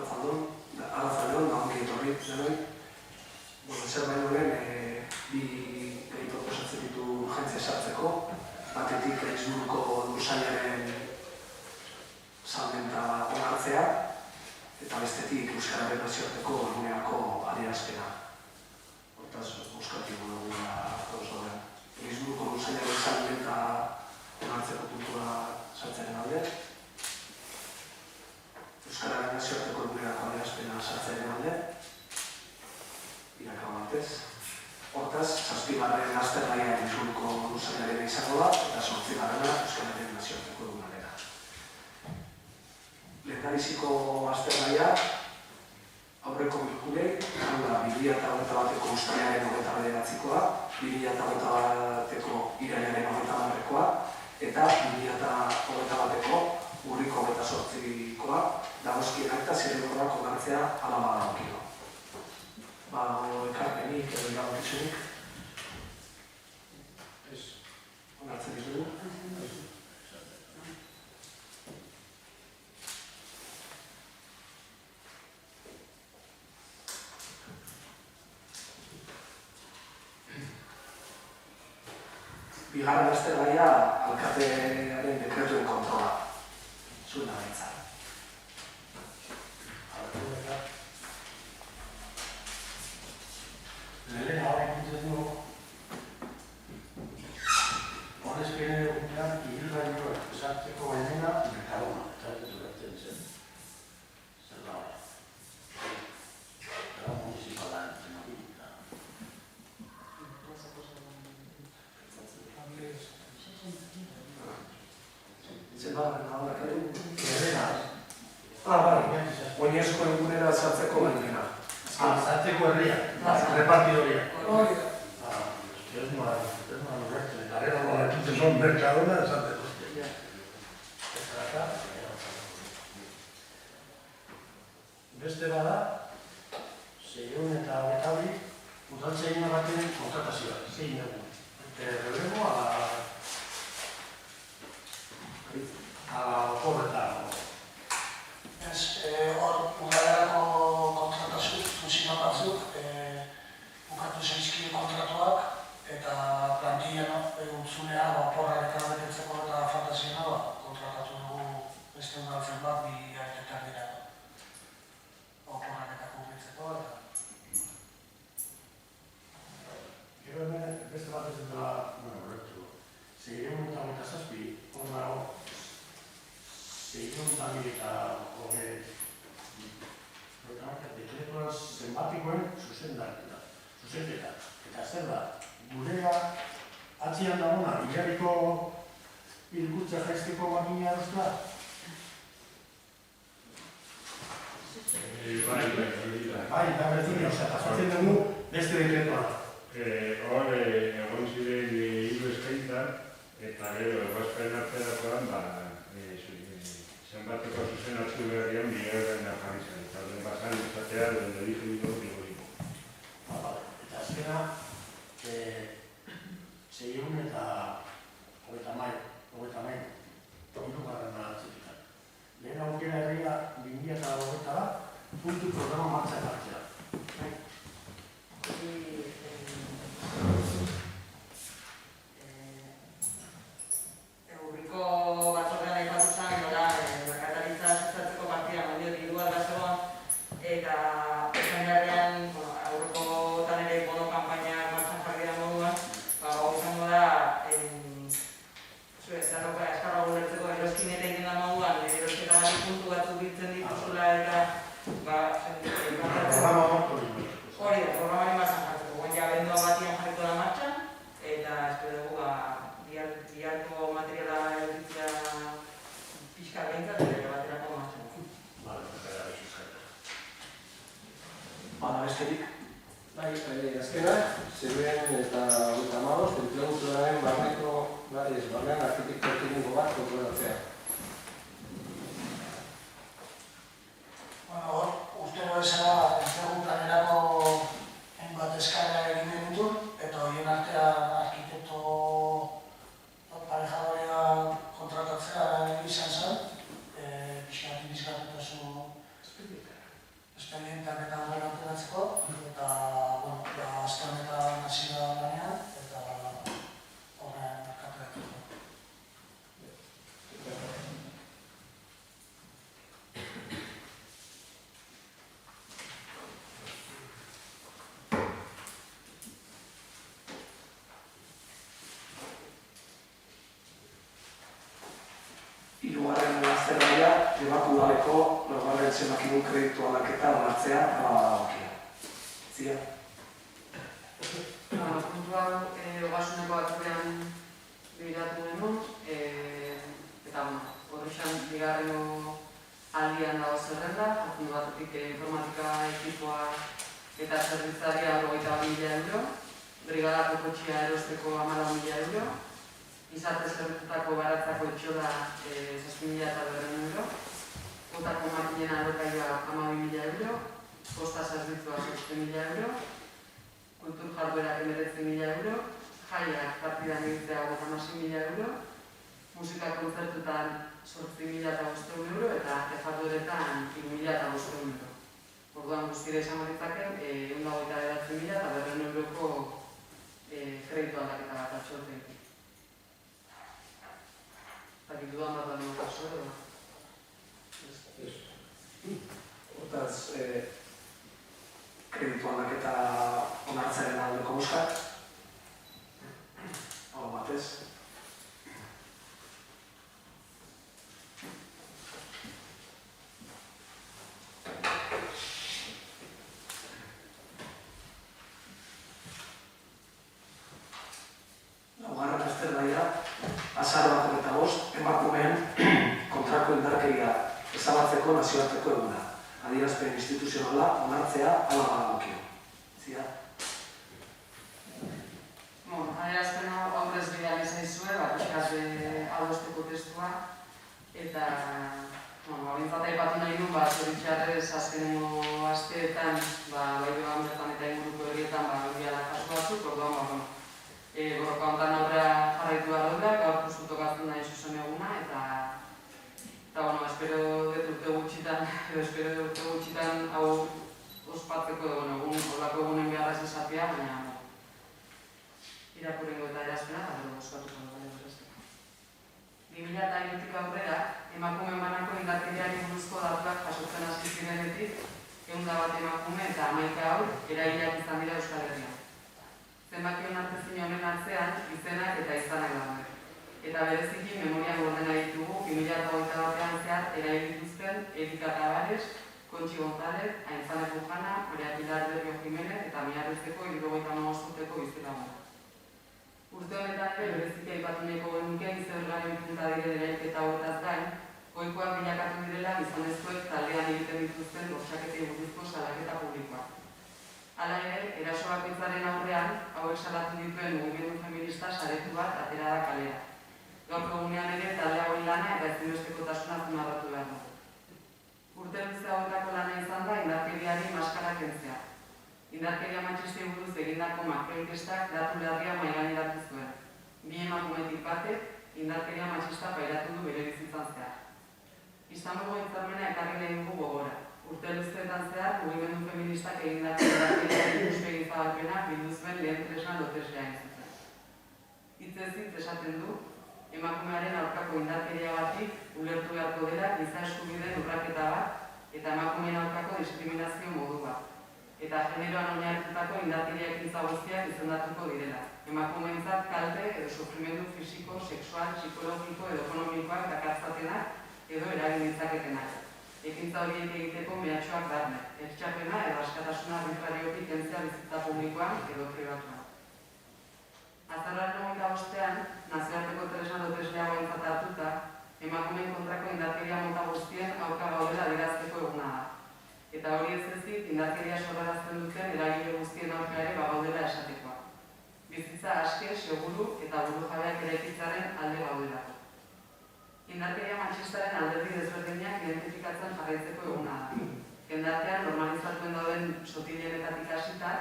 Arratzaldeon, ongi etorri denoi. Zer baino lehen, bi gehi proposatzen ditu urgentzia sartzeko. Batetik Lisburgo lursailaren salmenta onartzea, eta bestetik Euskararen nazioarteko egunerako adierazpena. Hortaz, euskatibo dugula dauden. Lisburgo lursailaren salmenta onartzeko puntua sartzearen alde. Euskararen nazioarteko egunerako adierazpena sartzearen alde. Irakau batez. Hortaz, 7. aztergaia Lisburgo lursailaren izango da, eta 8. Euskararen nazioarteko egunarena. Lehendabiziko aztergaia aurreko bilkurei, hau da 2021ko uztailaren 29koa, 2021ko irailaren 30koa, eta 2021ko urriko 28koa, dagozkienak eta zirenkorrak onartzea ala badagokio. Ekarpenik edo iragokitzunik. Onartzen ditugu. Bigarren aztergaia alkatearen dekretuen kontrola. Zuen abaitza. Lehen hau ikutzen du honezkene egunean ibilgailuak sartzeko baimena Mercadona, eta ez dut gertzen zen. Zer da hori? Eta municipala entzen hori. Zer da, Mercadona? Erena. Oinezko egunera sartzeko baimena. Sartzeko herria, repartidoria. Ez noa lurretzen, eta gero lorretzen son Mercadona esateko. Beste bada, 622 udaltzaina baten kontratazioa, 6 egun. Relevo a oporretan. Hor, udalerako kontratazio funtzioa batzuk, bukatu zaizkide kontratuak, eta plantilla utzunea oporrareka betetzeko eta fantasiena kontratatu dugu beste udaltzen bat 2 hilabetetan dira. Oporrareka kubritzeko eta... Gero hemen beste bat ez dela, horretu, 627, hor dago, 620 dekretuan zenbatikoen zuzenketa. Eta zer da, gurea atzian dagona, hilariko hilkutza jaizteko makina erostua? Bai, da berdina, pasatzen dugu beste dekretuan. Hor, egon ziren hiru eskaintzak, eta gero, eguazparen arterakoan, zenbateko zuzen hartu beharrian bigarren jarri zen. Eta horren basan izatea, duen delizu ditu bigoliko. Eta azkena, 600 eta 30 hirugarren atzitik. Lehen aukera herria 2020 puntu programa martxan hartzea. Urriko batzordean aipatu zen, merkataritza sustatzeko partida mandio diru bat zegoen, eta esan beharrean, aurrekotan ere bono kanpainak martxan jarri da moduan, hau izango da, eskarra gulertzeko eroskineta egiten da moduan, erosketa gari puntu batzuk biltzen dituzula eta hori da, programari martxan jartzeko. Guen ja bendua batian jarriko da martxan, eta espero dugu biharko materiala edukitzea pixka behintzat eta baterako martxan. Besterik. Azkenak, zeruen eta 35, enplegutzuaren barnean arkitekto tekniko bat kontrolatzea. Hor, urtero bezala enplegu planerako hainbat eskaera egin genituen, eta horien artean arkitekto parejadorea kontratatzea izan zen, pixkatik bizkartutasun espedienteak eta aurrera ateratzeko, eta, bueno, azte honetan hasi da lanean, eta horren merkaturatzeko. Hirugarren aztergaia, Debako udaleko laugarren zenbakidun kreditu aldaketa onartzea hala dagokia. Zia? Puntu hau ogasuneko batzordean bilatu genuen, eta horrexan bigarreno aldian dago zerrenda, jakin batetik informatika ekipoa eta zerbitzaria 22.000 euro, brigadako kotxea erosteko 14.000 euro, izarte zerbitutako baratzako etxola 6.200 euro, kotako makinen alokaioa 12.000 euro, posta zerbitzua 6.000 euro, kultur jarduerak 19.000 euro, jaiak partidan egitea 56.000 euro, musika kontzertutan 8.500 euro eta jardueretan 3.500 euro. Orduan guztira izango ditzaken 129.000 eta 200 euroko kreditu aldaketa bat atxorteekin. Eta dudan bat da nire kaso edo? Hortaz, kreditu aldaketa onartzaren aldeko buskat. Hau batez. Laugarren aztergaia, azaroak 25, emakumeen kontrako indarkeria ezabatzeko nazioarteko eguna. Adierazpen instituzionala onartzea hala badagokio. Zia? Adierazpen hau aurrez bidea zaizue, pixkat adosteko testua, eta bintzat aipatu nahi du, zoritxarrez azkenengo asteetan, bai beban bertan eta inguruko herrietan biala kasu batzuk, orduan, borroka hontan aurrera jarraitu behar dut, gaur justu tokatzen nahi zuzen eguna, eta espero dut urte gutxitan hau ospatzeko olako egunen beharraz izatea, baina irakurrengo eta erazpena, eta gero ospatuko dut. 2002tik aurrera, emakumeen banako indarkeriari buruzko datuak jasotzen hasi zirenetik, 101 emakume eta 11 haur eragileak izan dira Euskal Herrian. Zenbaki onartezin honen atzean, izenak eta izanak daude. Eta bereziki memorian gordena ditugu 2008 batean zehar eraigituzten Erika Tabares, Kontxi González, Aintzane Pujana, Maria Pilar Berrio Jimenez eta Miarrezeko 75 urteko bizitaguna. Urte honetan ere bereziki aipatu nahiko genuke gizabergaren punta diren erailketa horretaz gain, goikoak bilakatu direla gizonezkoek taldean egiten dituzten bortxaketei buruzko salaketa publikoa. Hala ere, eraso bakoitzaren aurrean, hauek salatu dituen mugimendu feminista saretu bat atera da kalera. Gaurko egunean ere talde hauen lana eta ezinbestekotasuna azpimarratu behar dugu. Urte luze hauetako lana izan da indarkeriari maskara kentzea. Indarkeria matxistei buruz egindako makroinkestak datu larria mahaigaineratu zuen. 2 emakumetik batek indarkeria matxista pairatu du bere bizitzan zehar. Istanbulgo hitzarmena ekarri nahi dugu gogora. Urte luzeetan zehar, mugimendu feministak egindako indarkeriaren ikuspegi zabalpena bildu zuen lehen tresna loteslean zuten. Hitzez hitz esaten du, emakumearen aurkako indarkeriagatik ulertu beharko dela giza eskubideen urraketa bat eta emakumeen aurkako diskriminazio modu bat. Eta generoan oinarritutako indarkeria ekintza guztiak izendatuko direla. Emakumeentzat kalte edo sufrimendu fisiko, sexual, psikologiko edo ekonomikoak dakartzatenak edo eragin ditzaketenak. Ekintza horiek egiteko mehatxoak barne, ertxapena edo askatasuna arbitrarioki kentzea bizitza publikoan edo pribatuan. Azaroaren 25ean, nazioarteko tresna lotesleago aintzat hartuta, emakumeen kontrako indarkeria mota guztien aurka gaudela adierazteko eguna da. Eta hori ez ezik, indarkeria sorrarazten duten eragile guztien aurka ere bagaudela esatekoa. Bizitza aske, seguru eta burujabeak eraikitzaren alde gaudelako. Indarkeria matxistaren alderdi desberdinak identifikatzen jarraitzeko eguna da. Jendartean normalizatuen dauden sotilenetatik hasita,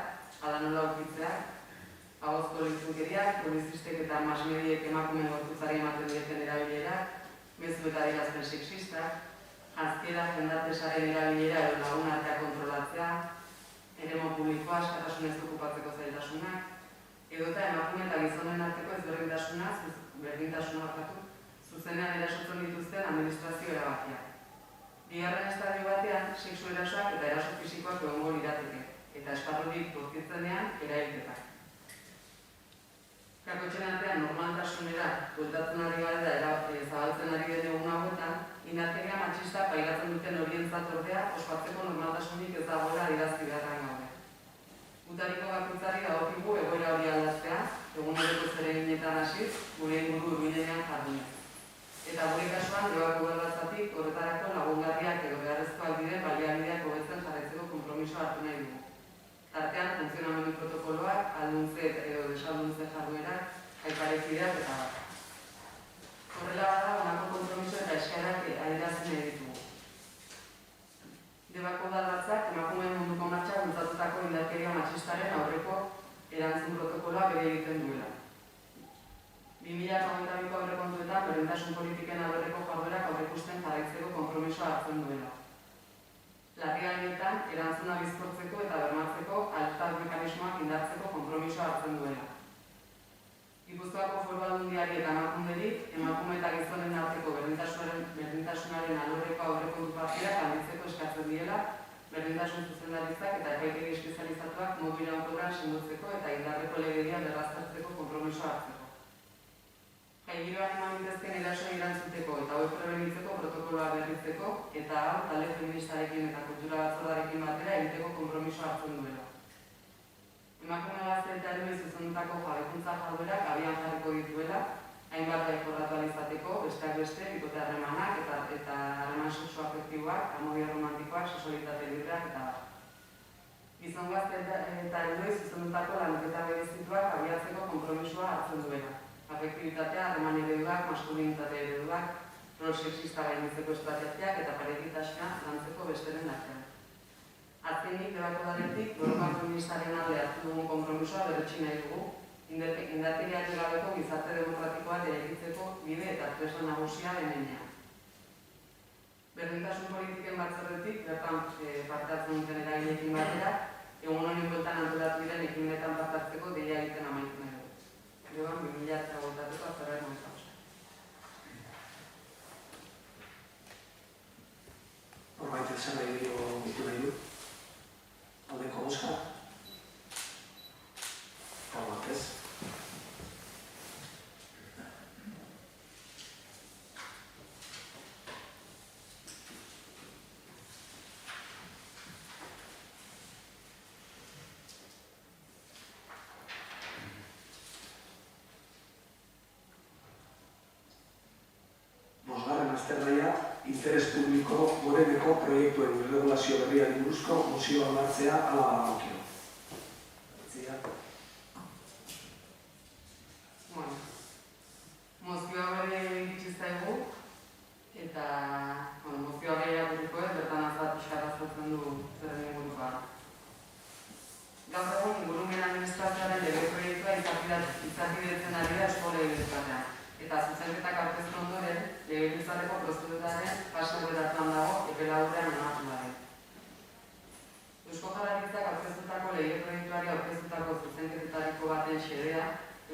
hala nola aurkitzeak, ahozko litzukeriak, publizistek eta masmediek emakumeen gorputzari ematen dieten erabilerak, mezu eta adierazpen sexistak, janzkera jendartesaren erabilera edo lagun artea kontrola antolatzea, eremu publikoa askatasunez okupatzeko zailtasunak, edota emakume eta gizonen arteko berdintasuna zuzenean erasotzen dituzten administrazio erabakiak. Bigarren estadio batean, sexu erasoak eta eraso fisikoak egongo lirateke, eta esparrurik bortitzenean erailketak. Kakotxen artean normaltasunera bueltatzen ari gara eta zabaltzen ari den egun hauetan, indarkeria matxista pairatzen duten horientzat ordea ospatzeko normaltasunik ez dagoela adierazi beharrean gaude. Gutariko bakoitzari dagokigu egoera hori aldatzea, eguneroko zereginetan hasiz, gure inguru hurbilenean jardunez. Eta gure kasuan, Debako Udalbatzatik horretarako lagungarriak edo beharrezkoak diren baliabideak hobetzen jarraitzeko konpromisoa hartu nahi dugu. Tartean, funtzionamendu protokoloak, alduntze edo desalduntze jarduerak, aiparekideak eta bat. Horrela bada, honako konpromiso eta eskaerak adierazi nahi ditugu. Debako Udalbatzak emakumeen munduko martxa bultzatutako indarkeria matxistaren aurreko erantzun protokoloa bere egiten duela. 2022ko aurrekontuetan berdintasun politiken alorreko jarduerak aurreikusten jarraitzeko konpromisoa hartzen duela. Larrialdietan erantzuna bizkortzeko eta bermatzeko altar mekanismoak indartzeko konpromisoa hartzen duela. Gipuzkoako Foru Aldundiari eta emakunderi emakume eta gizonen arteko berdintasunaren alorreko aurrekontu partidak handitzeko eskatzen diela, berdintasun zuzendaritzak eta epaitegi espezializatuak modu iraunkorrean sendotzeko eta indarreko legedia berraztertzeko konpromisoa hartzeko. Jaigiroan eman ditezken erasoei erantzuteko eta hauek prebenitzeko protokoloa berritzeko eta hau talde feministarekin eta kultura batzordarekin batera egiteko konpromisoa hartzen duela. Emakume gazte eta helduei zuzendutako jabekuntza jarduerak abian jarriko dituela, hainbat jorratu izateko, besteak beste, bikote harremanak eta harreman sexu-afektiboak, amodio romantikoak, sexualitate libreak eta bat. Gizon gazte eta helduei zuzendutako lanketa berezituak abiatzeko konpromisoa hartzen duela. Afektibitatea, harreman ereduak, maskulinitate ereduak, rol sexista gainditzeko estrategiak eta parekitasuna lantzeko besteren artean. Azkenik, Debako Udaletik, Borrokan feministaren alde hartu dugun konpromisoa berretsi nahi dugu, indarkeriari gabeko gizarte demokratikoak eraikitzeko bide eta tresna nagusia denean. Berdintasun politiken batzordetik, bertan parte hartzen duten eragileekin batera, egun honen bueltan antolatu diren ekimenetan parte hartzeko deia egiten amaitu nahi dugu. Joan, 2008ko azarrak noizauz. Horbait esan nahi ditu nahi du. Aldeko bozka. Horbat ez. Azternaia, interes publiko goreneko proiektuen irregulazio berriari buruzko mozioa onartzea hala badagokio. Mozioa bere iritsi zaigu eta mozioa bere irakurriko ez, bertan azat pixkatazten du zeren ingurukoa. Gaur egun, ingurumen administrazioaren lege proiektua izapidetzen ari da Eusko Legebiltzarrean. Eta zuzenketak aurkeztu ondoren, Legebiltzarreko prozeduraren fase bueltatuan dago epe laburrean onartu gabe. Eusko Jaurlaritzak aurkeztutako lege proiektuari aurkeztutako zuzenketetariko baten xedea,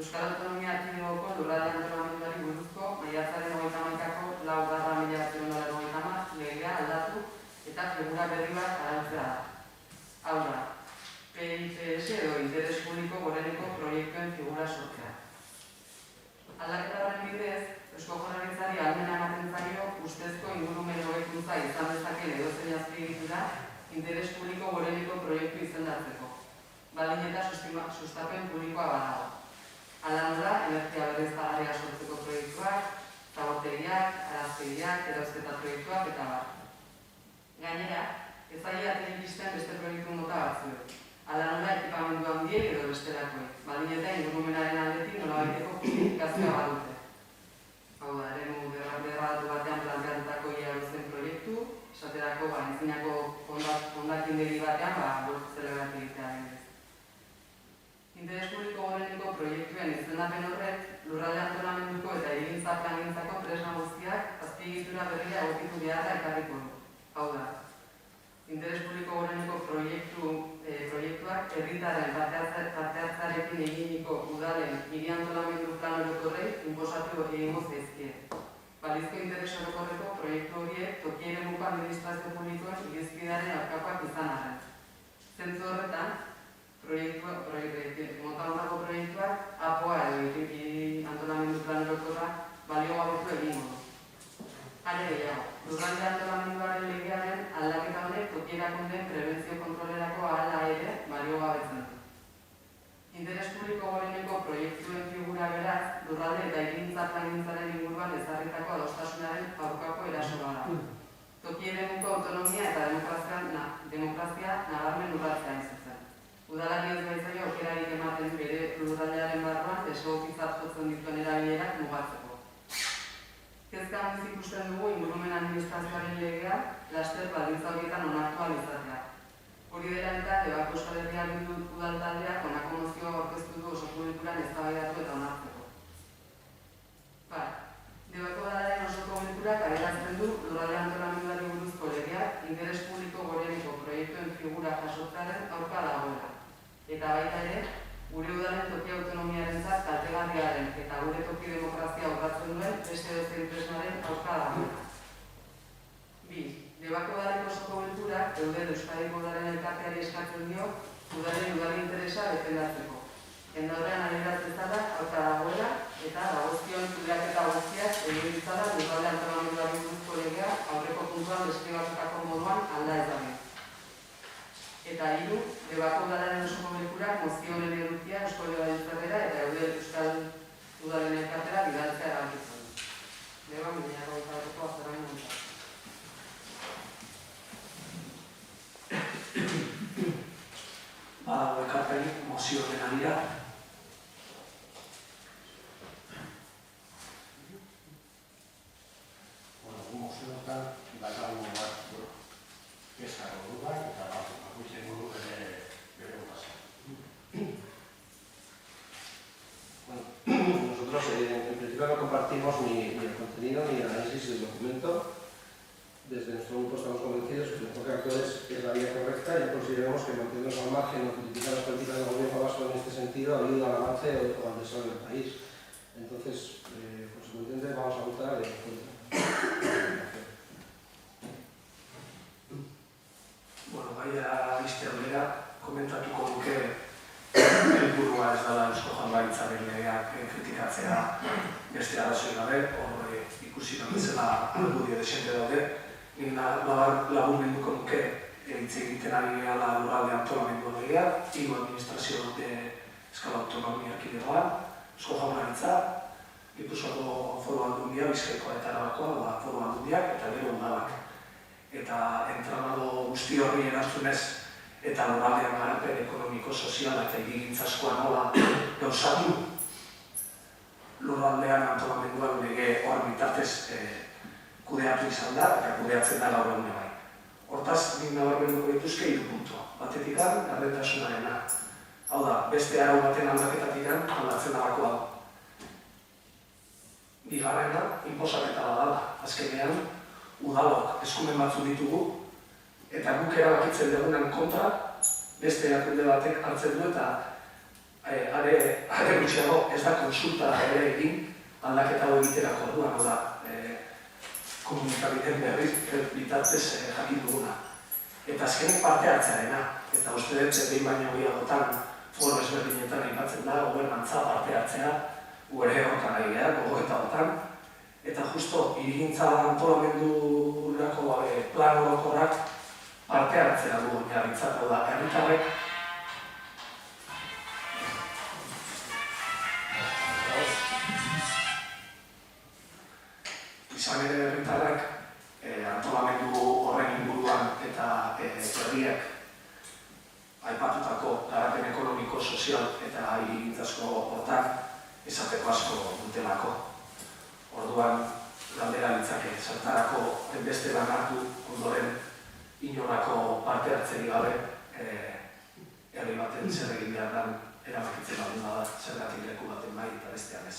Euskal Autonomia Erkidegoko lurralde antolamenduari buruzko maiatzaren 31ko 4/1990 legea aldatu eta figura berri bat arautzea da. Hau da, PIPS edo interes publiko goreneko proiektuen figura sortzea. Aldaketa horren bidez, Eusko Jaurlaritzari ahalmena ematen zaio ustezko ingurumen hobekuntza izan dezaken edozein azpiegitura interes publiko goreneko proiektu izendatzeko, baldin eta sustapen publikoa badago. Hala nola, energia berriztagarria sortzeko proiektuak, zabortegiak, araztegiak, erosketa proiektuak eta bar. Gainera, ez zaila iristen beste proiektu mota batzuek. Hala nola, ekipamendu handiek edo bestelakoek, baldin eta ingurumenaren aldetik nolabaiteko justifikazioa badute. Hau da, eremu derratu batean planteatutako iarozen proiektu, esaterako entzinako hondakindegi batean golf zelebrat egitea denez. Interes publiko goreneko proiektuen izendapen horrek, lurralde antolamenduko eta hirigintza plangintzako tresna guztiak azpiegitura berria egokitu beharra ekarriko du. Hau da, interes publiko goreneko proiektu Diputazioarekin eginiko udalen hiri antolamendu plan orokorrei inposatu egingo zaizkie. Balizko interes orokorreko proiektu horiek toki eremuko administrazio publikoen irizpidearen aurkakoak izan arren. Zentzu horretan, mota hontako proiektuak APOA edo hiri antolamendu plan orokorra baliogabetu egingo du. Are gehiago, lurralde antolamenduaren legearen aldaketa honek toki erakundeen prebentzio kontrolerako ahala ere baliogabetzen du. Interes publiko goreneko proiektuen figura beraz, lurralde eta hirigintza plangintzaren inguruan ezarritako adostasunaren aurkako eraso bada. Toki eremuko autonomia eta demokrazia nabarmen urratzea hain zuzen. Udalari ez baitzaio aukerarik ematen bere lurraldearen barruan desegokitzat jotzen dituen erabilerak mugatzeko. Kezka handiz ikusten dugu ingurumen administrazioaren legea laster baldintza horietan onartu ahal izatea. Hori dela eta Debako Euskal Herria Bildu udal taldeak honako mozioa aurkeztu du osoko bilkuran eztabaidatu eta onartzeko. Debako udalaren osoko bilkurak adierazten du lurralde antolamenduari buruzko legeak interes publiko goreneko proiektuen figura jasotzearen aurka dagoela. Eta baita ere, gure udalen toki autonomiarentzat kaltegarriaren eta gure toki demokrazia urratzen duen beste edozein tresnaren aurka dagoela. 2. Debako udaleko osoko bilkurak Eudel Euskadiko udalen elkarteari eskatzen dio udalen interesa defendatzeko. Endaurrean adieraztezala aurka dagoela eta dagozkion kudeaketa guztiak egin ditzala lurralde antolamenduari buruzko legea aurreko puntuan deskribatutako moduan alda ez dabe. Eta 3. Debako udalaren osoko bilkurak mozio honen edukia Eusko Legebiltzarrera eta Eudel Euskal udalen elkartera bidaltzea erabakitzen du. Deba 2021ko azaroaren 20. Badago ekarpen mozio honen arira. Mozioetan dakagun bat kezka goduak eta bakoitzen godu bere botazioa. Nosotros en principio no compartimos ni el contenido ni el análisis del documento. Desde nuestro grupo estamos convencidos que el enfoque actual es la vía correcta y consideramos que mantenernos al margen o criticar las políticas del gobierno vasco en este sentido ayuda al avance o al desarrollo del país. Entonces, consecuentemente, vamos a votar en contra. Bueno, baina biste aldera, komentatuko duke helburua ez dela Eusko Jaurlaritzaren legeak kritikatzea beste arrazoi gabe, hor ikusi bezala argudio desente daude. Nik laburmenduko nuke hitz egiten ari gehala lurralde antolamendu legea, hiru administrazio dute eskala autonomia erkidegoan, Eusko Jaurlaritza, Gipuzkoako Foru Aldundia, Bizkaiko eta Arabakoa, Foru Aldundiak eta gero udalak. Eta entramado guzti horri erantzunez eta lurraldean garapen ekonomiko, soziala eta hirigintzaskoa nola gauzatu lurraldean antolamenduan lege hor bitartez kudeatu izan da eta kudeatzen da gaur egun bai. Hortaz, nik nabarmenduko dituzke 3 puntua. Batetik gardentasunarena. Hau da, beste arau baten aldaketatik aldatzen dalako hau. Bigarrena, inposaketa badala. Azkenean, udalok eskumen batzuk ditugu eta guk erabakitzen dugunan kontra beste erakunde batek hartzen du eta are gutxiago ez da konsulta ere egin aldaketa hau egiterako orduan, hau da, komunikabideen berriz bitartez jakin duguna. Eta azkenek parte hartzearena, eta uste dut behin baino gehiagotan foro ezberdinetan aipatzen da, gobernantza parte hartzea, gure hortan ari gara, gogoetagotan, eta justo hirigintza antolamendurako plan orokorrak parte hartzea du oinarritzat, hau da, herritarrek izan ere herritarrak antolamendu horren inguruan eta herriak aipatutako garapen ekonomiko, sozial eta hirigintzasko hortan esateko asko dutelako. Orduan, galdera litzake, zertarako beste lan hartu ondoren inolako parte hartzeri gabe herri baten zer egin behar den erabakitzen baldin bada zergatik leku baten bai eta bestean ez.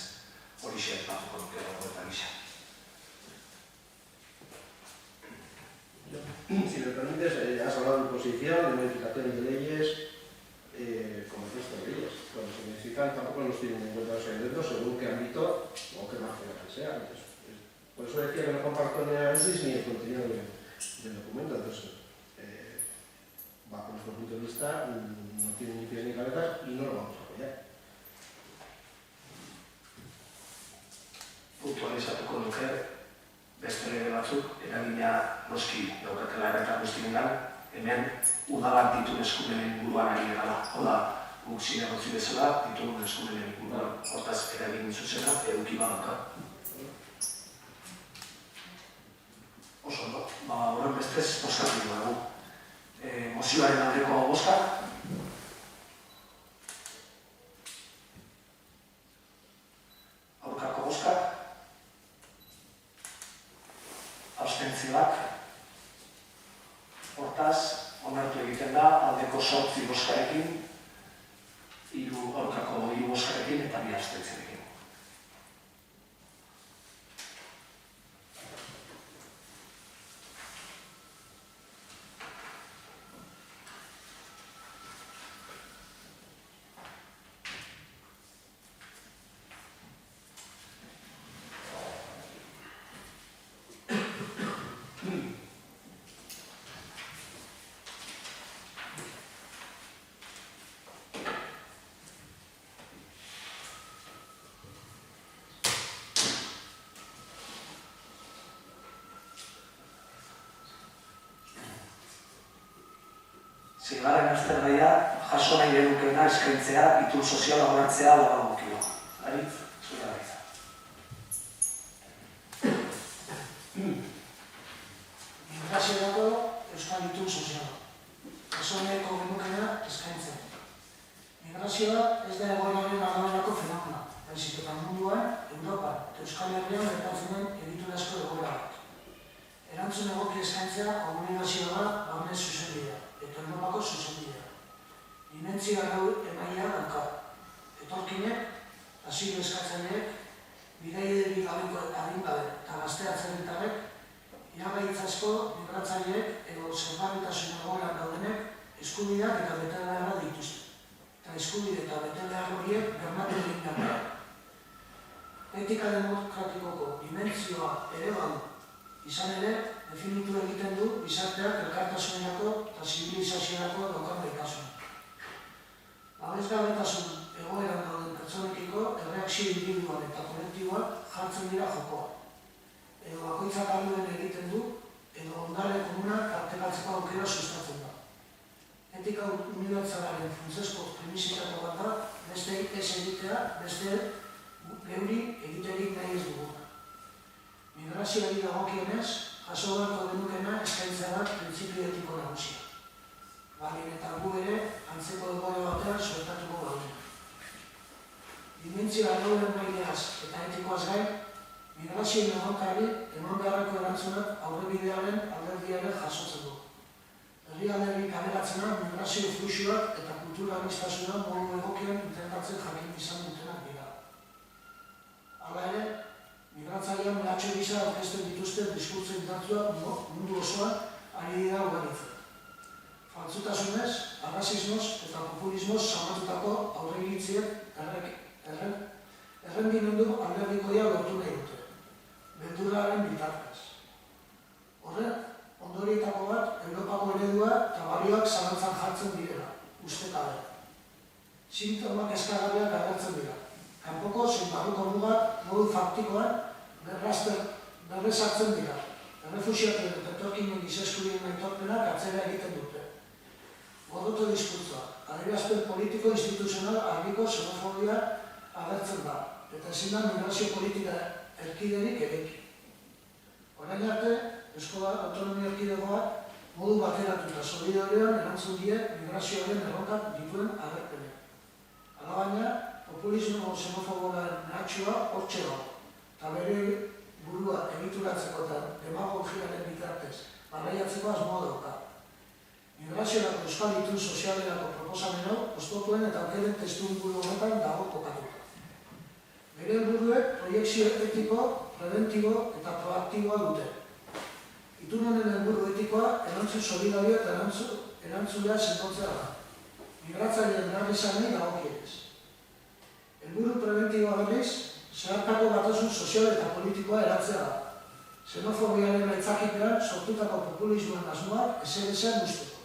Horixe aipatuko nuke eta gisa. Si me permites, has hablado de oposición, de modificaciones de leyes, como el resto de leyes. Cuando se sindical tampoco nos tiene en cuenta los ayuntamientos según qué ámbito o qué margen sea. Entonces, por eso decía que no comparto ni el análisis ni el contenido del documento. Entonces, bajo nuestro punto de vista, no tiene ni pies ni cabezas y no lo vamos a apoyar. Puntualizatuko nuke, beste lege batzuk, eragina noski daukatela eta guztiengan, hemen udalak dituen eskumenen inguruan ari gara. Hau da, guk zinegotzi bezala ditugun eskumenen inguruan. Hortaz, eragin zuzena, eduki badauka. Oso ondo, horren bestez, bozkatu dugu. Mozioaren aldeko bozkak. Aurkako bozkak. Abstentzioak. Hortaz, onartu egiten da, aldeko 8 bozkarekin, 3 aurkako 3 bozkarekin eta 2 abstentzioekin. Zigaren aztergaia, jaso nahi genukeena eskaintzea, itun soziala onartzea labagokio. Aritz, zure gaitza. Migraziorako euskal itun soziala. Jaso nahiko genukeena eskaintzea. Migrazioa ez da egoeraren araberako fenomena, baizik eta munduan, Europa eta Euskal Herrian gertatzen den egiturazko egoera bat. Erantzun egoki eskaintzea obligazioa da barne zuzenbidea eta Europako zuzenbidea. Dimentzia emailea dauka. Etorkinek, asilo eskatzaileek, bidaiderik gabeko adingabe eta gazte atzerritarrek, iragaitzasko migratzaileek edo zergarritasun egoeran daudenek eskubideak eta betebeharra dituzte. Eta eskubide eta betebehar horiek bermatu egin behar. Etika demokratikoko dimentzioa ere badu. Izan ere, definitu egiten du gizarteak elkartasunerako eta zibilizazioarako daukan gaitasuna. Babesgabetasun egoeran dauden pertsonekiko erreakzio individual eta kolektiboak jartzen dira jokoa. Edo bakoitzak alduen egiten du, edo ondare komunak partekatzeko aukera sustatzen da. Etika unibertsalaren funtsezko premisitako bat da, beste ez egitea, beste geuri egiterik nahi ez duguna. Migrazioari dagokionez, jaso beharko genukeena eskaintzea da printzipio etiko nagusia. Balin eta gu ere, antzeko egoera batean suertatuko gaudena. Dimentzioa egoeren maileaz eta etikoaz gain, migrazioen erronkari eman beharreko erantzunak aurrebidearen alderdiaren jasotzen du. Herrialderik aberatzena migrazio fluxuak eta kultura aniztasuna modu egokian intentatzen jakin izan dutenak dira. Hala ere, migratzailean mehatxo gisa aurkezten dituzten diskurtso indartsuak mundu osoan ari dira ugaritzen. Faltsutasunez, arrazismoz eta populismoz samatutako aurregiritziek errendimendu alderdikoia lortu nahi dute, beldurraren bitartez. Horren, ondorietako bat, Europako eredua eta balioak zalantzan jartzen direla, ustekabe. Sintomak eskagarriak agertzen dira. Kanpoko zein barruko mugak modu faktikoan berrezartzen dira. Errefuxiatuen eta etorkinen gizeskubideen aitorpenak atzera egiten dute. Godoto diskurtsoa, adierazpen politiko instituzional argiko xenofobia agertzen da, eta ezin da migrazio politika erkiderik eraiki. Orain arte, Eusko Autonomia Erkidegoak modu bateratu eta solidarioan erantzun die migrazioaren erronkak dituen agerpenean. Alabaina, populismo xenofoboaren mehatxua hortxe dago, eta bere burua egituratzeko eta demagogiaren bitartez barraiatzeko asmoa dauka. Migraziorako euskal itun sozialerako proposamen hau oztopuen eta aukeren testuinguru honetan dago kokatuta. Bere helburuek proiekzio etiko, preventibo eta proaktiboa dute. Itun honen helburu etikoa erantzun solidario eta erantzulea sendotzea da. Migratzaileen beharrizanei dagokienez. Helburu prebentiboa berriz, zeharkako batasun sozial eta politikoa eratzea da. Xenofobiaren aitzakipean sortutako populismoen asmoak ezer usteko.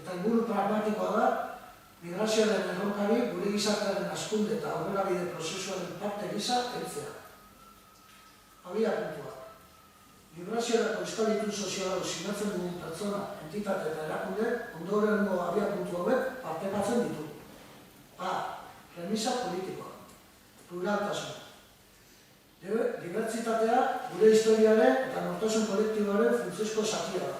Eta helburu pragmatikoa da, migrazioaren erronkari gure gizartearen hazkunde eta aurrerabide prozesuaren parte gisa heltzea. Abia puntua. Migraziorako euskal itun soziala sinatzen dugun pertsona, entitate eta erakunde, ondorengo abia puntu hauek partekatzen ditugu. A. Premisa politikoa. Pluraltasuna. Dibertsitatea gure historiaren eta nortasun kolektiboaren funtsezko zatia da.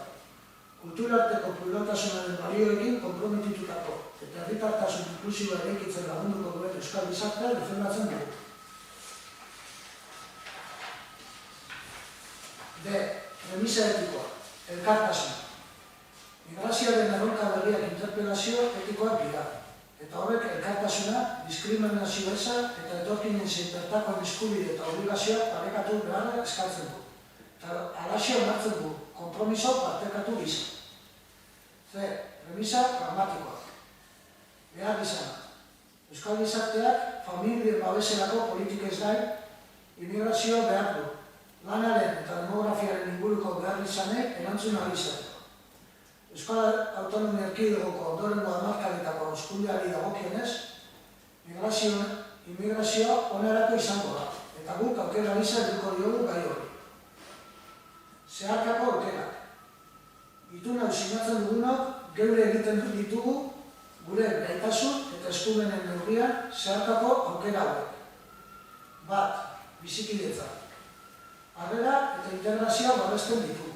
Kulturarteko pluraltasunaren balioekin konprometitutako eta herritartasun inklusiboa eraikitzen lagunduko duen euskal gizartea defendatzen dugu. B. Premisa etikoa. Elkartasuna. Migrazioaren erronka berriak interpelazio etikoak dira. Eta horrek elkartasuna, diskriminazio eza eta etorkinen zein bertakoen eskubide eta obligazioak parekatu beharra eskatzen du. Eta alaxia onartzen du, konpromiso partekatu gisa. C. Premisa pragmatikoa. Behar izana. Euskal gizarteak familien babeserako politikez gain, immigrazioa behar du. Lanaren eta demografiaren inguruko behar izanei erantzun ahal izateko. Euskal Autonomia Erkidegoko ondorengo hamarkadetako hauskundeari dagokionez, immigrazioa onerako izango da, eta guk aukera gisa helduko diogu gai hori. Zeharkako aukerak. Itun hau sinatzen dugunok geure egiten ditugu gure gaitasun eta eskumenen neurrian zeharkako aukera hauek. Bat, bizikidetza. Harrera eta integrazioa babesten ditugu.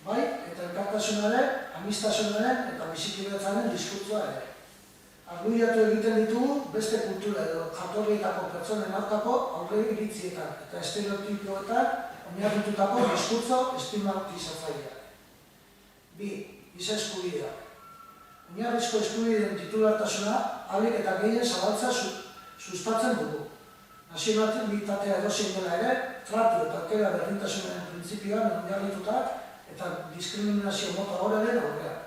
Bai, eta elkartasunaren, amistasunaren eta bizikidetzaren diskurtsoa ere. Argudiatu egiten ditugu beste kultura edo jatorrietako pertsonen aurkako aurre iritzietan eta estereotipioetan oinarritutako diskurtso estigmatizatzaileak. Bi, giza eskubidea. Oinarrizko eskubideen titulartasuna ahalik eta gehien zabaltza sustatzen dugu. Nazionalitatea edozein dela ere, tratu eta aukera berdintasunaren printzipioan oinarritutak eta diskriminazio mota horren aurrean.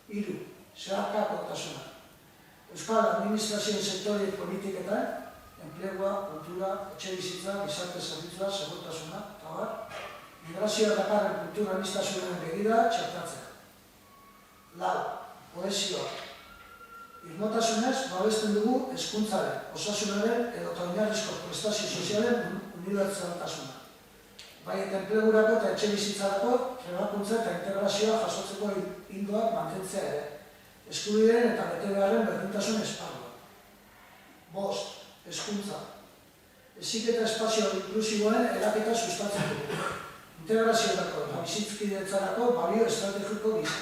3. Zeharkakotasuna. Euskal administrazioen sektore politiketan, enplegua, kultura, etxebizitza, gizarte zerbitzua, segurtasuna, eta bar, migrazioa dakarren kultura aniztasunaren begira txertatzea. 4. Kohesioa. Irmotasunez, babesten dugu hezkuntzaren, osasunaren edo oinarrizko prestazio sozialen unibertsaltasuna. Bai eta enplegurako eta etxebizitzarako trebakuntza eta integrazioa jasotzeko ildoak mantentzea ere. Eskubideen eta betebeharren berdintasun esparrua. 5. Hezkuntza. Heziketa espazio inklusiboen eraketa sustatzen dugu. Integraziorako eta bizitzkidetzarako balio estrategiko gisa.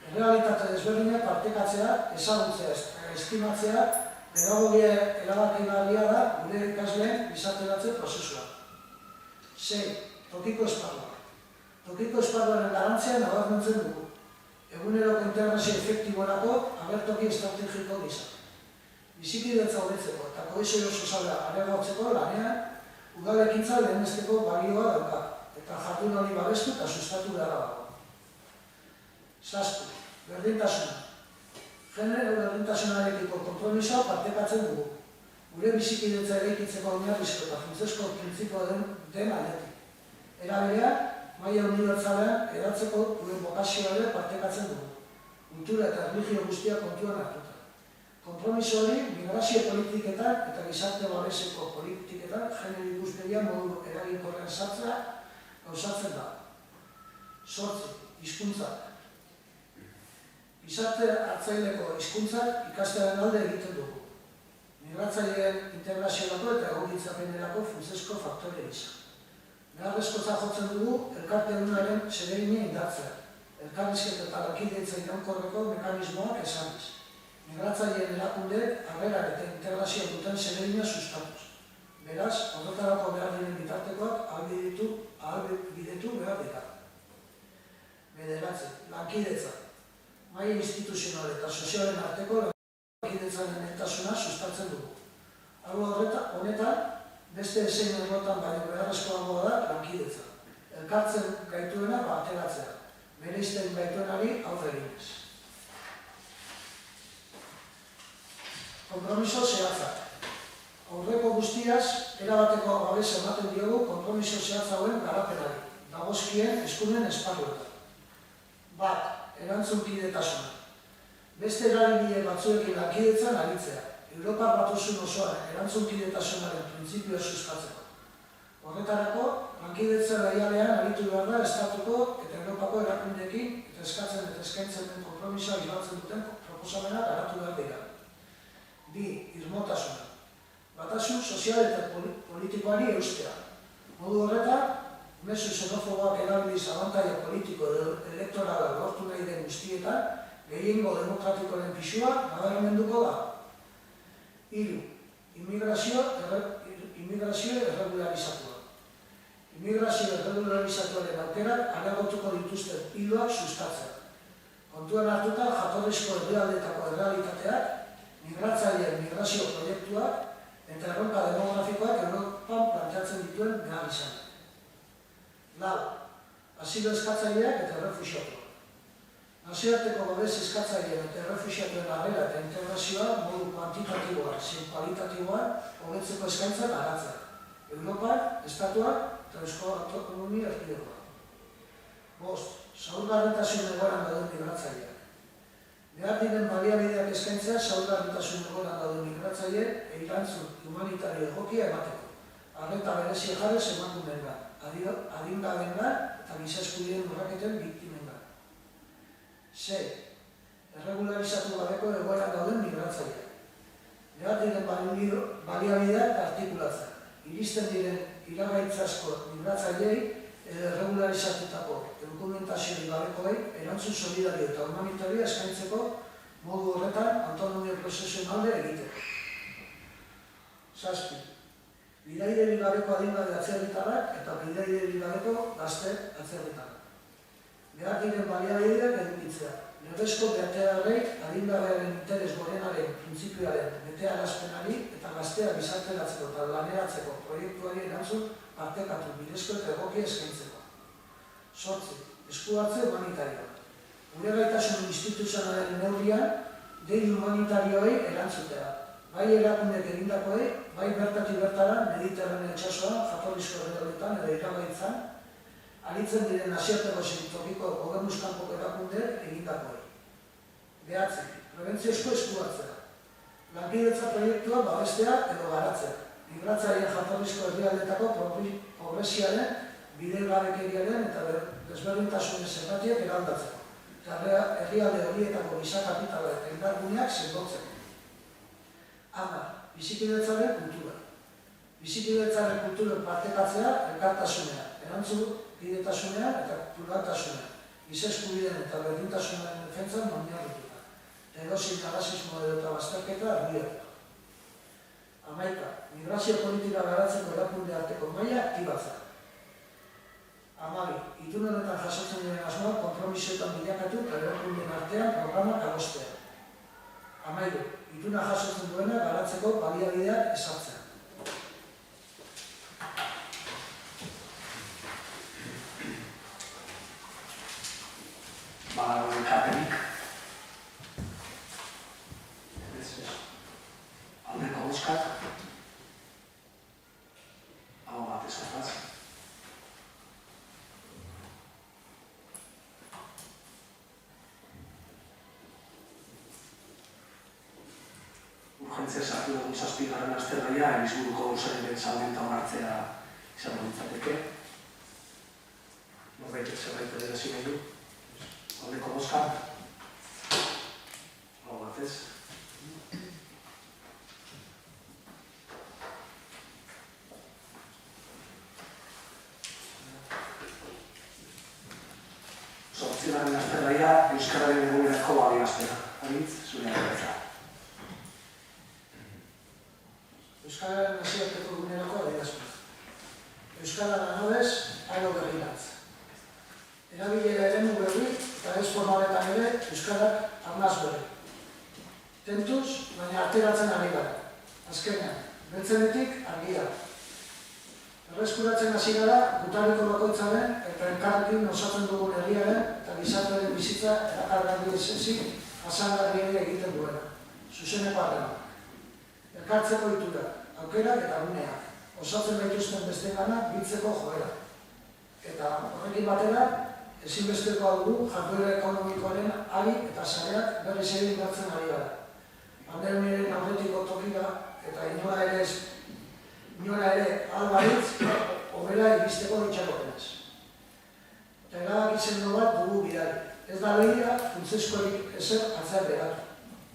Errealitate desberdinak partekatzea, ezagutzea, estimatzea, pedagogia erabakigarria da gure ikasleen gizarteratze prozesua. 6. Tokiko esparrua. Tokiko esparruaren garantzia nabarmentzen dugu. Eguneroko integrazio efektiborako agertoki estrategiko gisa. Bizikidetza hobetzeko eta kohesio soziala areagotzeko lanean udalekintza lehenesteko balioa dauka eta jardun hori babestu eta sustatu beharra dago. 7. Berdintasuna. Genero berdintasunarekiko konpromisoa partekatzen dugu. Gure bizikidetza eraikitzeko oinarrizko eta funtsezko printzipioa den aldetik. Era berean, maila unibertsalean eratzeko duen bokazioa ere partekatzen dugu. Kultura eta erlijio guztia kontuan hartuta. Konpromiso hori migrazio politiketan eta gizarte babeseko politiketan genero ikuspegia modu eraginkorrean sartzea gauzatzen da. 8. Hizkuntzak. Gizarte hartzaileko hizkuntzak ikastearen alde egiten dugu. Migratzaileen integraziorako eta egokitzapenerako funtsezko faktore gisa. Beharrezkotzat jotzen dugu elkarteunaren zeregina indartzea, elkarrizketa eta lankidetza iraunkorreko mekanismoak ezarriz. Migratzaileen erakundeek harrera eta integrazioa duten zeregina sustatuz. Beraz, horretarako behar diren bitartekoak ahalbidetu behar dira. 9. Lankidetza. Maila instituzional eta sozialen arteko lankidetzaren entasuna sustatzen dugu. Arlo honetan, beste ezein errotan baino beharrezkoagoa da lankidetza. Elkartzen gaituena bateratzea, bereizten gaituenari aurre eginez. Konpromiso zehatzak. guztiaz, erabateko babes ematen diogu konpromiso zehatz hauen garapenari, dagozkien eskumen esparruetan. Bat, erantzunkidetasuna. Beste eragile batzuekin lankidetzan aritzea, Europar Batasun osoan erantzukidetasunaren printzipioa sustatzeko. Horretarako, lankidetza leialean aritu behar da Estatuko eta Europako erakundeekin eta eskatzen eta eskaintzen den konpromisoa islatzen duten proposamena garatu behar dira. Bi, irmotasuna. Batasun sozial eta politikoari eustea. Modu horretan, mezu xenofoboak erabiliz abantaia politiko edo elektorala lortu nahi den guztietan, gehiengo demokratikoaren pisua nabarmenduko da. Hiru, immigrazio erregularizatua. Immigrazio erregularizatuaren aukerak areagotuko dituzten ildoak sustatzea. Kontuan hartuta jatorrizko herrialdeetako errealitateak, migratzaileen migrazio proiektuak eta erronka demografikoak Europan planteatzen dituen behar izan. Lau, asilo eskatzaileak eta errefuxiatuak. Nazioarteko babes eskatzaileen eta errefuxiatuen arrera eta integrazioa modu kuantitatiboa, zein kualitatiboa hobetzeko eskaintzak garatzea. Europan, Estatuak eta Euskal Autonomia Erkidegoa. Bost, zaurgarritasun egoeran dauden migratzaileak. Behar diren baliabideak eskaintzea zaurgarritasun egoeran dauden migratzaileek erantzun humanitario egokia emateko. Arreta berezia jarrez emakumeengan, adingabengan eta giza eskubideen urraketen biktimengan. C. Erregularizatu gabeko egoeran dauden migratzaileak. Behar diren baliabideak artikulatzea. Iristen diren iragaitzazko migratzaileei edo erregularizatutako dokumentazioari gabekoei erantzun solidario eta humanitaria eskaintzeko modu horretan autonomia prozesuan alde egiteko. Zazpi. Bidaideri gabeko adingabe atzerritarrak eta bidaideri gabeko gazte atzerritarrak. Behar diren baliabideak edukitzea. Legezko betearrei adingabearen interes gorenaren printzipioaren betearazpenari eta gaztea gizarteratzeko eta laneratzeko proiektuari erantzun partekatu bidezko eta egokia eskaintzeko. 8. Esku hartze humanitarioa. Gure gaitasun instituzionalen neurrian, dei humanitarioei erantzutea. Bai erakundek egindakoei, bai bertatik bertara, Mediterraneo itsasoan, jatorrizko erredoretan edo iragaitzan, aritzen diren nazioarteko tokiko gobernuzkanpoko erakundeek egindakoei. 9. Prebentziozko esku hartzea. Lankidetza proiektua babestea edo garatzea. Migratzaileen jatorrizko herrialdetako progresiaren, bidegabekeriaren eta desberdintasunez zergatiak eraldatzeko. Eta herrialde horietako giza kapitala eta indarguneak sendotzeko. 10. Bizikidetzaren kultura. Bizikidetzaren kulturen partekatzea elkartasunean, erantzukidetasunean eta pluraltasunean, giza eskubideen eta berdintasunaren defentsan oinarrituta. Eta edozein arrazismo eta bazterketa argiatuta. 11. Migrazio politika garatzeko erakunde arteko maila aktibatzea. 12. Itun honetan jasotzen diren asmoak konpromisoetan bilakatu eta erakundeen artean programak adostea. 13. Ituna jasotzen duena garatzeko baliabideak ezartzea. Badago elkartenik. Aldeko bozkak. Hau bat ezartaz. Urgentzia sartu dugu 7. aztergaia, Elizburuko usainen salmenta onartzea izango ditzateke. Norbaitek zerbait adierazi nahi du. Aldeko bozka. Hau batez. Zortzigarren aztergaia, Euskararen egunerako adierazpena. Aritz, zure adieratza. Euskararen nazioarteko egunerako adierazpena. Euskara lanabez, aro berrirantz. Erabilera eremu berri eta ez formaletan ere Euskarak arnaz berri. Tentuz, baina ateratzen ari gara. Azkenean, beltzenetik argia. Erreskuratzen hasi gara, gutariko bakoitzaren eta elkarrekin osatzen dugun herriaren eta gizartearen bizitza erakargarri ezik jasangarri ere egiten duena. Zuzeneko harrema. Elkartzeko itura, aukerak eta guneak, osatzen gaituzten besteengana biltzeko joera. Eta horrekin batera, ezinbestekoa dugu jarduera ekonomikoaren ari eta sareak berriz ere indartzen ari gara. Pandemiaren aurretiko tokira eta inora ere albaritz, hobera iristeko itxaropenez. Eta erabaki sendo bat dugu bidari. Ez da lehia, funtsezkorik ezer atzea beratu.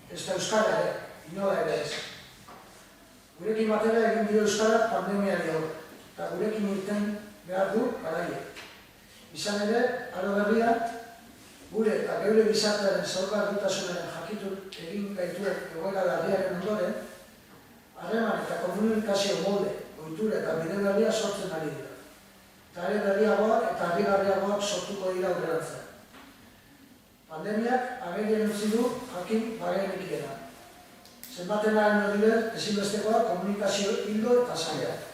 Ez da euskara ere, inola ere ez. Gurekin batera egin dio euskarak pandemiari aurre, eta gurekin irten behar du garaia. Izan ere, aro berrian, gure eta geure gizartearen zaurgarritasunaren jakitun egin gaituen egoera larriaren ondoren, harreman eta komunikazio molde, ohitura eta bide berria sortzen ari dira. Eta are berriagoak eta harrigarriagoak sortuko dira aurrerantzean. Pandemiak agerian utzi du jakin bagenikiena. Zenbateraino diren ezinbestekoa komunikazio hildo eta sareak.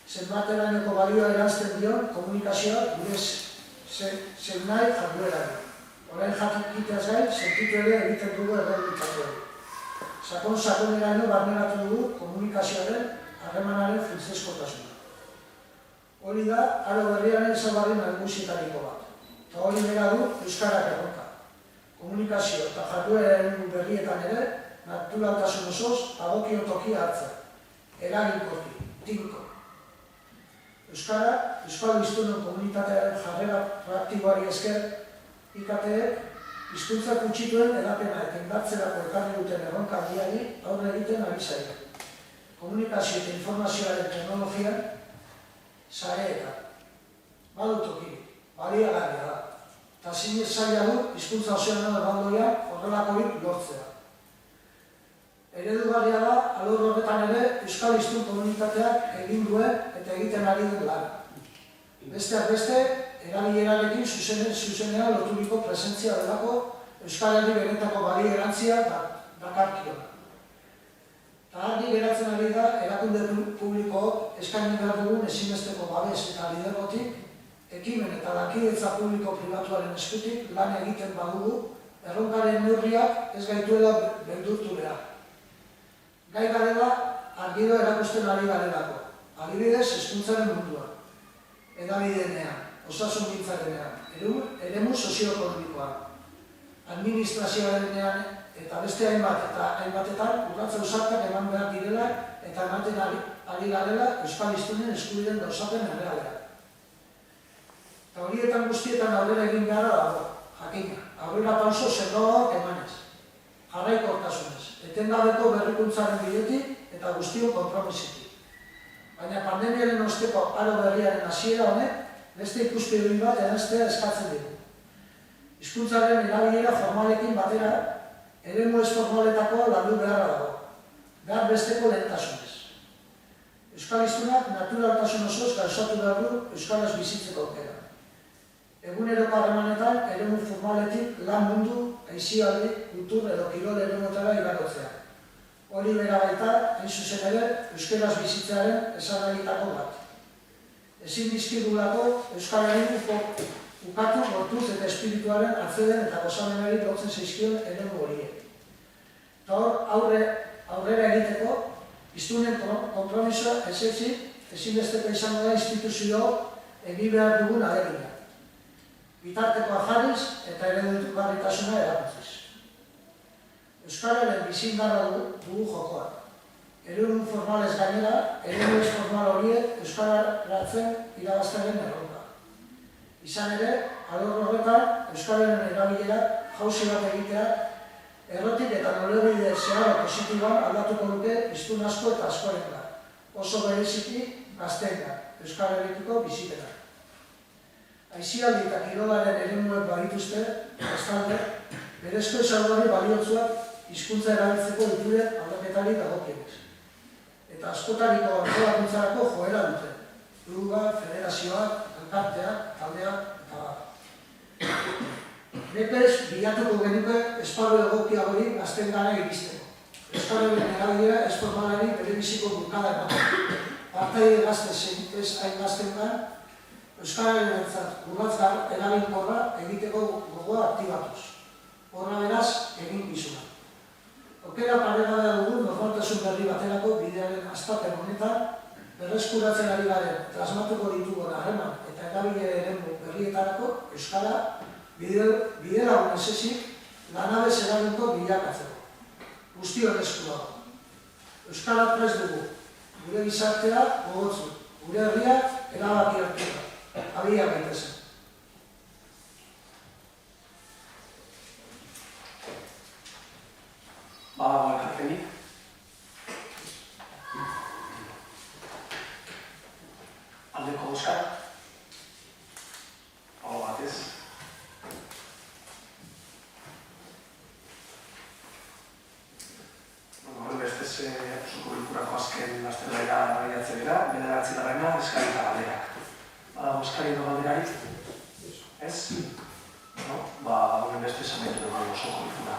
Zenbaterainoko balioa eranzten dion komunikazioa gure zen nahi jarduerari. Orain jakiteaz gain, sentitu ere egiten dugu errealitatuen. Sakon-sakoneraino barneratu dugu komunikazioaren harremanaren funtsezkotasuna. Hori da, aro berriaren ezaugarri nagusietariko bat. Eta hori bera du euskarak erronka. Komunikazio eta jardueraren berrietan ere, naturaltasun osoz, dagokion tokia hartzea. Eraginkorki, tinko. Euskara, euskal hiztunon komunitatearen jarrera proaktiboari esker, IKT-ek hizkuntza gutxituen edapena eta indartzerako ekarri duten erronka handiari aurre egiten ari zaio. Komunikazio eta informazioaren teknologian, sareetan. Badu toki, baliagarria da. Eta zinez zaila du hizkuntza ozeano erraldoian horrelakorik lortzea. Eredugarria da, alor horretan ere, euskal hiztun komunitateak egin duen eta egiten ari duen lan. Besteak beste, erabilerarekin zuzenean loturiko presentzia delako euskarari benetako bali erantzia dakarkiona. Eta argi geratzen ari da, erakunde publikook eskaini behar dugun ezinbesteko babes eta lidergotik, ekimen eta lankidetza publiko-pribatuaren eskutik lan egiten badugu, erronkaren neurriak ez gaituela beldurtu behar. Gai garela, argido erakusten ari garelako. Adibidez, hezkuntzaren munduan, hedabideenean, osasungintzarenean, eremu sozioekonomikoan, administrazioarenean eta beste hainbatetan urratza ausartak eman behar direla eta ematen ari garela euskal hiztunen eskubideen gauzapen errealean. Eta horietan guztietan aurrera egin beharra dago, jakina, aurrera pauso sendoagoak emanez, jarraikortasunez, etengabeko berrikuntzaren bidetik eta guztion konpromisitik. Baina pandemiaren osteko aro berriaren hasiera honek beste ikuspegi bat eranztea eskatzen dugu. Hizkuntzaren erabilera formalekin batera, eremu ez formaletako landu beharra dago, behar besteko lehentasunez. Euskal hiztunak naturaltasun osoz gauzatu behar du euskaraz bizitzeko aukera. Eguneroko harremanetan, eremu formaletik lan mundu, aisialdi, kultur edo kirol eremotara igarotzea. Hori bera baita, hain zuzen ere, euskaraz bizitzearen ezagalitako bat. Ezin dizkigulako euskararen ukatu, gortuz eta espirituaren atzeden eta gozamenari lotzen zaizkion eremu horiek. Eta hor, aurrera egiteko, hiztunen konpromisoa ezinbesteko izango da instituzio egin behar dugun adeginak. Bitartekoa jarriz eta eredugarritasuna erakutsiz. Euskararen bizindarra dugu jokoa. Eremu formalez gainera, eremu ez formal horiek euskaratzen irabaztaren erronka. Izan ere, alor horretan, euskararen erabilerak jauzi bat egitea, errotik eta norebide zeharo positiboan aldatuko duke hiztun asko eta askorenga, oso bereziki gazteenga, euskararekiko bizitena. Aizialdi eta kirolaren eremuek badituzte, bestalde, berezko ezaugarri baliotsuak hizkuntza erabiltzeko dituren aldaketari dagokionez. Eta askotariko antolakuntzarako joera dute, kluba, federazioak, elkarteak, taldeak eta bat. Nepez, bilatuko genuke esparru egokia hori gazten gara iristeko. Euskararen erabilera ez formalari bere biziko bulkada ematen. Partaide gazte zein ez hain gaztengan, euskararen entzat urratzgar eraginkorra egiteko gogoa aktibatuz. Horra beraz, egin bizuna. Aukera paregabea dugu normaltasun berri baterako bidearen hastapen honetan, berreskuratzen ari garen plasmatuko ditugun harreman eta erabilera eremu berrietarako euskara bidelagun ez ezik lanabez eraginko bilakatzeko. Guztion esku dago. Euskara prest dugu, gure gizartea gogotzu, gure herria erabaki hartuta, abia gaitezen. Badago ekarpenik. Aldeko bozkak. Aho batez. Bestez, osoko bilkurako azken lasterlaira baiatzen dira, bederatzi darrena, eskari eta galderak. Badago eskari edo galderarik? Ez? Honen bestez amaitu dugu osoko bilkura.